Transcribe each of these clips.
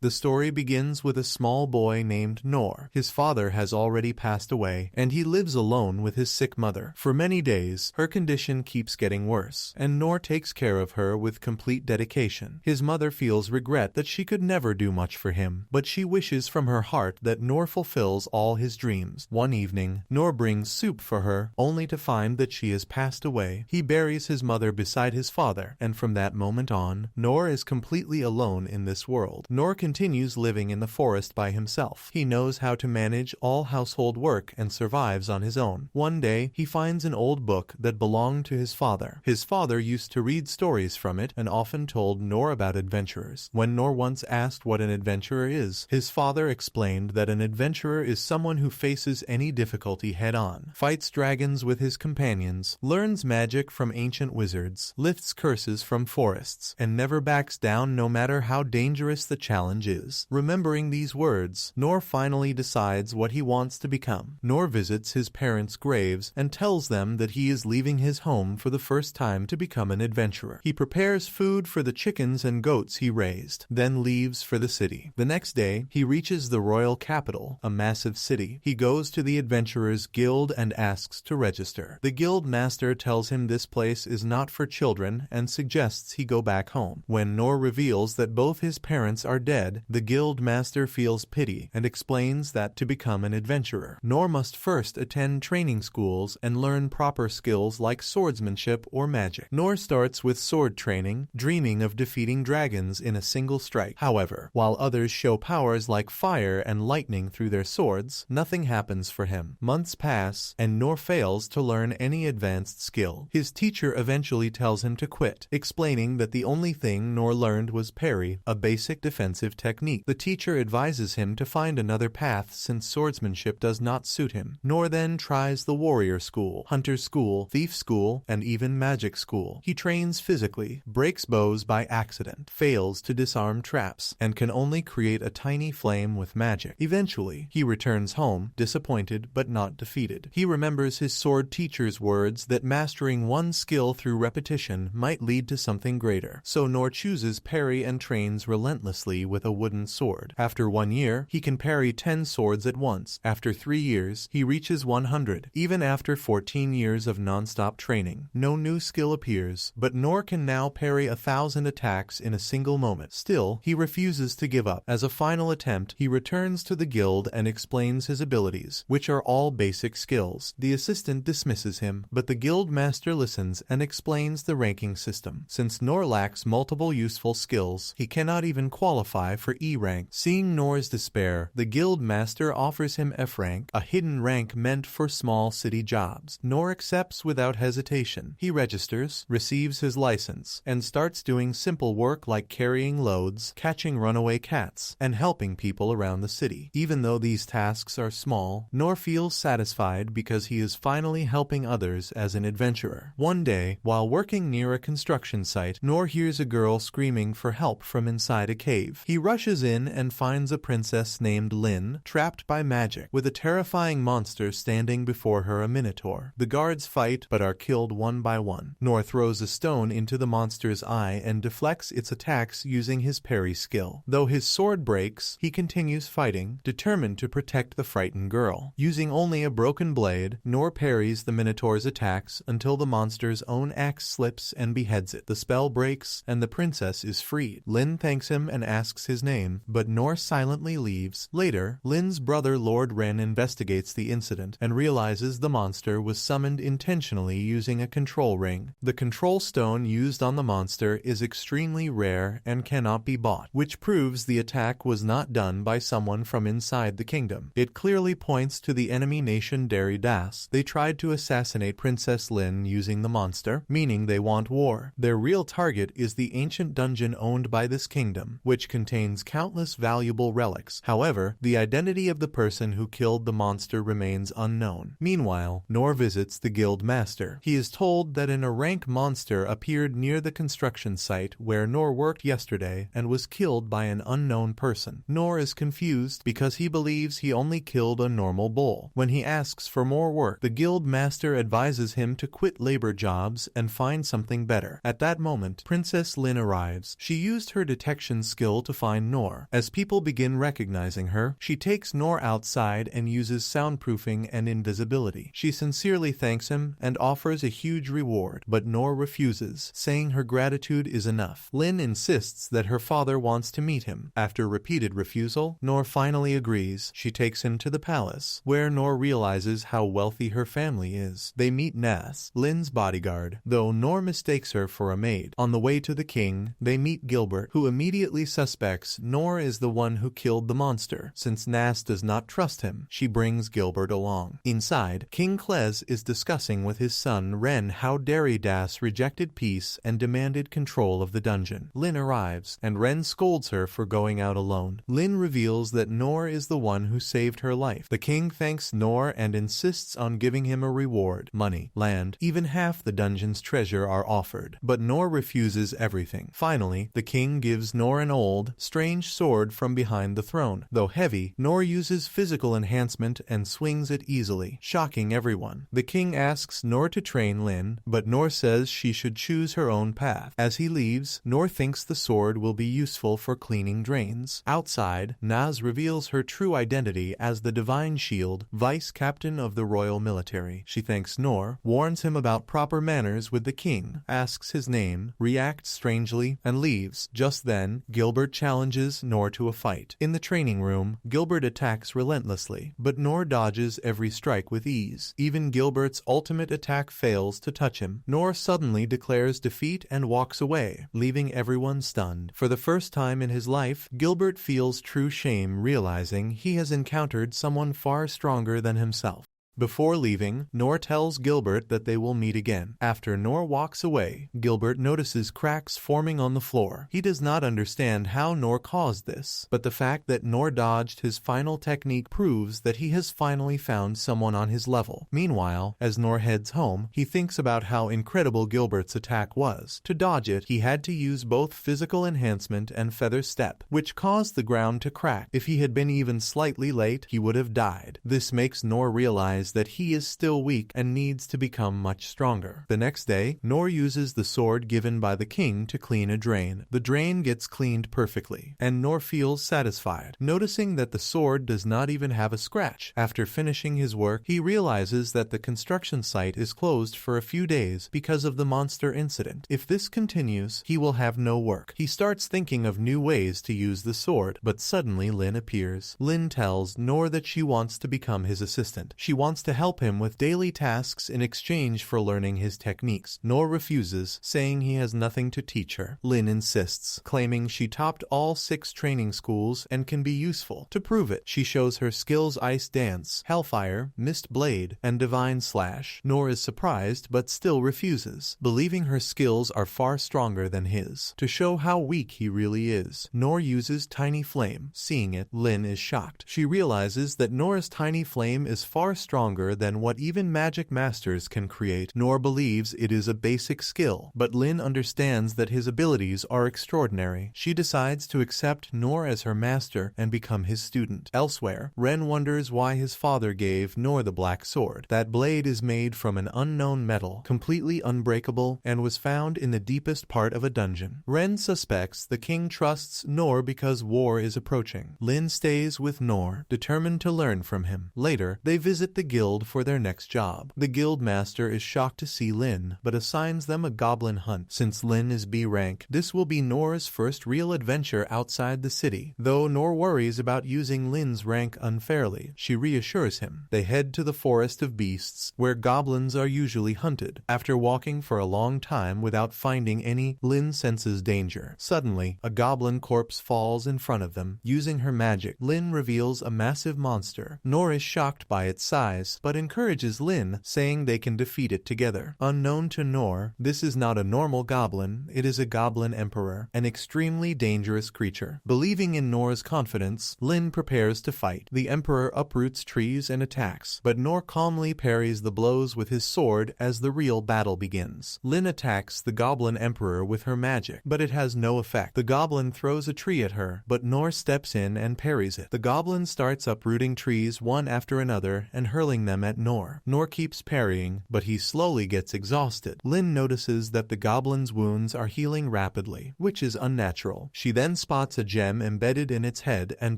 The story begins with a small boy named Noor. His father has already passed away, and he lives alone with his sick mother. For many days, her condition keeps getting worse, and Noor takes care of her with complete dedication. His mother feels regret that she could never do much for him, but she wishes from her heart that Noor fulfills all his dreams. One evening, Noor brings soup for her, only to find that she has passed away. He buries his mother beside his father, and from that moment on, Noor is completely alone in this world. Noor continues living in the forest by himself. He knows how to manage all household work and survives on his own. One day, he finds an old book that belonged to his father. His father used to read stories from it and often told Noor about adventurers. When Noor once asked what an adventurer is, his father explained that an adventurer is someone who faces any difficulty head-on, fights dragons with his companions, learns magic from ancient wizards, lifts curses from forests, and never backs down no matter how dangerous the challenge is. Remembering these words, Noor finally decides what he wants to become. Noor visits his parents' graves and tells them that he is leaving his home for the first time to become an adventurer. He prepares food for the chickens and goats he raised, then leaves for the city. The next day, he reaches the royal capital, a massive city. He goes to the Adventurers Guild and asks to register. The guild master tells him this place is not for children and suggests he go back home. When Noor reveals that both his parents are dead, the guild master feels pity and explains that to become an adventurer, Noor must first attend training schools and learn proper skills like swordsmanship or magic. Noor starts with sword training, dreaming of defeating dragons in a single strike. However, while others show powers like fire and lightning through their swords, nothing happens for him. Months pass, and Noor fails to learn any advanced skill. His teacher eventually tells him to quit, explaining that the only thing Noor learned was parry, a basic defensive technique. The teacher advises him to find another path since swordsmanship does not suit him. Noor then tries the warrior school, hunter school, thief school, and even magic school. He trains physically, breaks bows by accident, fails to disarm traps, and can only create a tiny flame with magic. Eventually, he returns home, disappointed but not defeated. He remembers his sword teacher's words that mastering one skill through repetition might lead to something greater. So Noor chooses parry and trains relentlessly with a wooden sword. After 1 year, he can parry 10 swords at once. After 3 years, he reaches 100. Even after 14 years of non-stop training, no new skill appears, but Noor can now parry 1,000 attacks in a single moment. Still, he refuses to give up. As a final attempt, he returns to the guild and explains his abilities, which are all basic skills. The assistant dismisses him, but the guild master listens and explains the ranking system. Since Noor lacks multiple useful skills, he cannot even qualify for E rank. Seeing Noor's despair, the guild master offers him F rank, a hidden rank meant for small city jobs. Noor accepts without hesitation. He registers, receives his license, and starts doing simple work like carrying loads, catching runaway cats, and helping people around the city. Even though these tasks are small, Noor feels satisfied because he is finally helping others as an adventurer. One day, while working near a construction site, Noor hears a girl screaming for help from inside a cave. He rushes in and finds a princess named Lin, trapped by magic, with a terrifying monster standing before her, a minotaur. The guards fight but are killed one by one. Noor throws a stone into the monster's eye and deflects its attacks using his parry skill. Though his sword breaks, he continues fighting, determined to protect the frightened girl. Using only a broken blade, Noor parries the minotaur's attacks until the monster's own axe slips and beheads it. The spell breaks and the princess is freed. Lin thanks him and asks his name, but Noor silently leaves. Later, Lin's brother Lord Ren investigates the incident and realizes the monster was summoned intentionally using a control ring. The control stone used on the monster is extremely rare and cannot be bought, which proves the attack was not done by someone from inside the kingdom. It clearly points to the enemy nation Deridas. They tried to assassinate Princess Lin using the monster, meaning they want war. Their real target is the ancient dungeon owned by this kingdom, which contains countless valuable relics. However, the identity of the person who killed the monster remains unknown. Meanwhile, Noor visits the guild master. He is told that an rank monster appeared near the construction site where Noor worked yesterday and was killed by an unknown person. Noor is confused because he believes he only killed a normal bull. When he asks for more work, the guild master advises him to quit labor jobs and find something better. At that moment, Princess Lin arrives. She used her detection skill to find find Noor. As people begin recognizing her, she takes Noor outside and uses soundproofing and invisibility. She sincerely thanks him and offers a huge reward, but Noor refuses, saying her gratitude is enough. Lin insists that her father wants to meet him. After repeated refusal, Noor finally agrees. She takes him to the palace, where Noor realizes how wealthy her family is. They meet Nas, Lin's bodyguard, though Noor mistakes her for a maid. On the way to the king, they meet Gilbert, who immediately suspects Noor is the one who killed the monster. Since Nas does not trust him, she brings Gilbert along. Inside, King Klez is discussing with his son Ren how Daridas rejected peace and demanded control of the dungeon. Lin arrives, and Ren scolds her for going out alone. Lin reveals that Noor is the one who saved her life. The king thanks Noor and insists on giving him a reward: money, land, even half the dungeon's treasure are offered. But Noor refuses everything. Finally, the king gives Noor an old, strange sword from behind the throne. Though heavy, Noor uses physical enhancement and swings it easily, shocking everyone. The king asks Noor to train Lin, but Noor says she should choose her own path. As he leaves, Noor thinks the sword will be useful for cleaning drains. Outside, Naz reveals her true identity as the Divine Shield, vice captain of the royal military. She thanks Noor, warns him about proper manners with the king, asks his name, reacts strangely, and leaves. Just then, Gilbert challenges Noor to a fight. In the training room, Gilbert attacks relentlessly, but Noor dodges every strike with ease. Even Gilbert's ultimate attack fails to touch him. Noor suddenly declares defeat and walks away, leaving everyone stunned. For the first time in his life, Gilbert feels true shame, realizing he has encountered someone far stronger than himself. Before leaving, Noor tells Gilbert that they will meet again. After Noor walks away, Gilbert notices cracks forming on the floor. He does not understand how Noor caused this, but the fact that Noor dodged his final technique proves that he has finally found someone on his level. Meanwhile, as Noor heads home, he thinks about how incredible Gilbert's attack was. To dodge it, he had to use both physical enhancement and feather step, which caused the ground to crack. If he had been even slightly late, he would have died. This makes Noor realize that he is still weak and needs to become much stronger. The next day, Noor uses the sword given by the king to clean a drain. The drain gets cleaned perfectly, and Noor feels satisfied, noticing that the sword does not even have a scratch. After finishing his work, he realizes that the construction site is closed for a few days because of the monster incident. If this continues, he will have no work. He starts thinking of new ways to use the sword, but suddenly Lin appears. Lin tells Noor that she wants to become his assistant. She wants to help him with daily tasks in exchange for learning his techniques. Noor refuses, saying he has nothing to teach her. Lin insists, claiming she topped all 6 training schools and can be useful. To prove it, she shows her skills: Ice Dance, Hellfire, Mist Blade, and Divine Slash. Noor is surprised but still refuses, believing her skills are far stronger than his. To show how weak he really is, Noor uses Tiny Flame. Seeing it, Lin is shocked. She realizes that Noor's Tiny Flame is far stronger than what even magic masters can create. Noor believes it is a basic skill, but Lin understands that his abilities are extraordinary. She decides to accept Noor as her master and become his student. Elsewhere, Ren wonders why his father gave Noor the black sword. That blade is made from an unknown metal, completely unbreakable, and was found in the deepest part of a dungeon. Ren suspects the king trusts Noor because war is approaching. Lin stays with Noor, determined to learn from him. Later, they visit the guild for their next job. The guild master is shocked to see Lin, but assigns them a goblin hunt. Since Lin is B rank, this will be Noor's first real adventure outside the city. Though Noor worries about using Lin's rank unfairly, she reassures him. They head to the forest of beasts, where goblins are usually hunted. After walking for a long time without finding any, Lin senses danger. Suddenly, a goblin corpse falls in front of them. Using her magic, Lin reveals a massive monster. Noor is shocked by its size, but encourages Lin, saying they can defeat it together. Unknown to Noor, this is not a normal goblin, it is a goblin emperor, an extremely dangerous creature. Believing in Noor's confidence, Lin prepares to fight. The emperor uproots trees and attacks, but Noor calmly parries the blows with his sword as the real battle begins. Lin attacks the goblin emperor with her magic, but it has no effect. The goblin throws a tree at her, but Noor steps in and parries it. The goblin starts uprooting trees one after another and hurling hurling them at Nor. Nor keeps parrying, but he slowly gets exhausted. Lin notices that the goblin's wounds are healing rapidly, which is unnatural. She then spots a gem embedded in its head and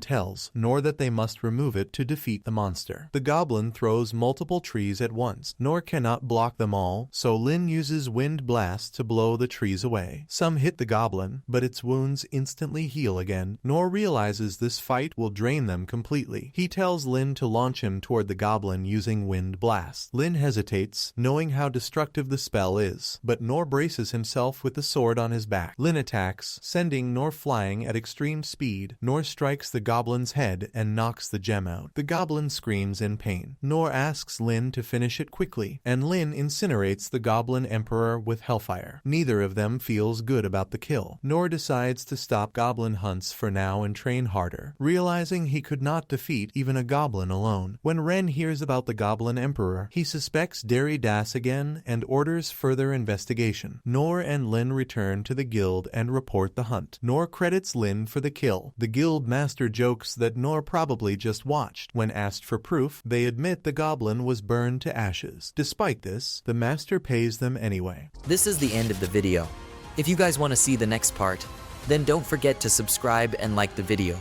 tells Nor that they must remove it to defeat the monster. The goblin throws multiple trees at once. Nor cannot block them all, so Lin uses wind blast to blow the trees away. Some hit the goblin, but its wounds instantly heal again. Nor realizes this fight will drain them completely. He tells Lin to launch him toward the goblin using wind blast. Lin hesitates, knowing how destructive the spell is, but Nor braces himself with the sword on his back. Lin attacks, sending Nor flying at extreme speed. Nor strikes the goblin's head and knocks the gem out. The goblin screams in pain. Nor asks Lin to finish it quickly, and Lin incinerates the goblin emperor with hellfire. Neither of them feels good about the kill. Nor decides to stop goblin hunts for now and train harder, realizing he could not defeat even a goblin alone. When Ren hears about the goblin emperor, he suspects Derry Das again and orders further investigation. Nor and Lin return to the guild and report the hunt. Nor credits Lin for the kill. The guild master jokes that Nor probably just watched. When asked for proof, they admit the goblin was burned to ashes. Despite this, the master pays them anyway. This is the end of the video. If you guys want to see the next part, then don't forget to subscribe and like the video.